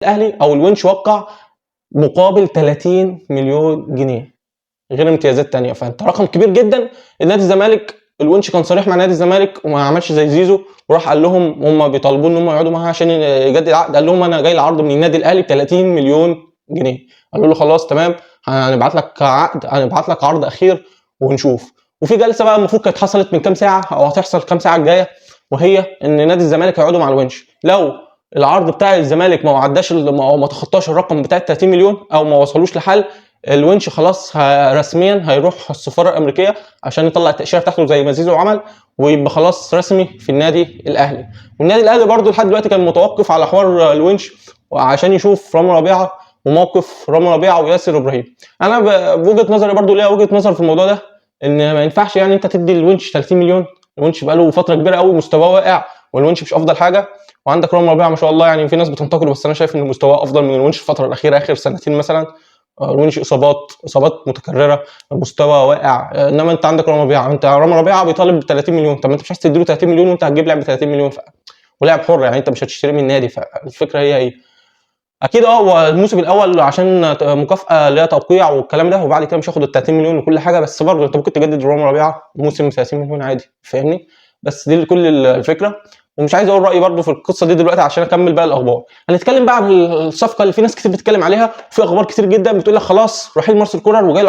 الاهلي او الونش وقع مقابل 30 مليون جنيه غير امتيازات تانية، فانت رقم كبير جدا. النادي الزمالك الونش كان صريح مع نادي الزمالك وما عملش زي زيزو وراح قال لهم، هم بيطالبوا ان هم يقعدوا معاه عشان يجدد العقد، قال لهم انا جاي العرض من النادي الاهلي ب 30 مليون جنيه. قالوا له خلاص تمام، هنبعت لك عقد، هنبعت لك عرض اخير ونشوف. وفي جلسه بقى المفروض كانت حصلت من كام ساعه او هتحصل كام ساعه الجايه، وهي ان نادي الزمالك هيقعدوا مع الونش. لو العرض بتاع الزمالك ما عداش او ما تخطاش الرقم بتاع 30 مليون او ما وصلوش لحل، الونش خلاص رسميا هيروح السفاره الامريكيه عشان يطلع التاشيره بتاعته زي ما زيزو عمل، ويبقى خلاص رسمي في النادي الاهلي. والنادي الاهلي برضو لحد دلوقتي كان متوقف على حوار الونش وعشان يشوف رامي ربيعه وموقف رامي ربيعه وياسر ابراهيم. انا بوجهه نظري برضو ليا وجهه نظر في الموضوع ده، ان ما ينفعش يعني انت تدي الونش 30 مليون. الونش بقاله فتره كبيره قوي مستواه واقع والونش مش افضل حاجه، وعندك رامي ربيعه ما شاء الله، يعني في ناس بتنتقده بس انا شايف ان مستواه افضل من الونش الفتره الاخيره اخر سنتين مثلا. الونش اصابات متكرره، مستوى واقع. انما انت عندك رامي ربيعه، انت رامي ربيعه بيطالب ب 30 مليون، طب ما انت مش عايز تديله 30 مليون وانت هتجيب لاعب ب 30 مليون ولاعب حر، يعني انت مش هتشتريه من النادي. فالفكره هي ايه؟ اكيد هو الموسم الاول عشان مكافاه اللي هي توقيع والكلام ده، وبعد كده مش هاخد ال 30 مليون وكل حاجه، بس برضه انت ممكن تجدد رامي ربيعه موسم 30 مليون عادي، فاهمني؟ بس دي كل الفكره. ومش عايز اقول رايي برضه في القصه دي دلوقتي عشان اكمل بقى الاخبار. هنتكلم بقى عن الصفقه اللي في ناس كتير بتتكلم عليها، وفي اخبار كتير جدا بتقول لك خلاص رحيل مارسيل كولر وجاي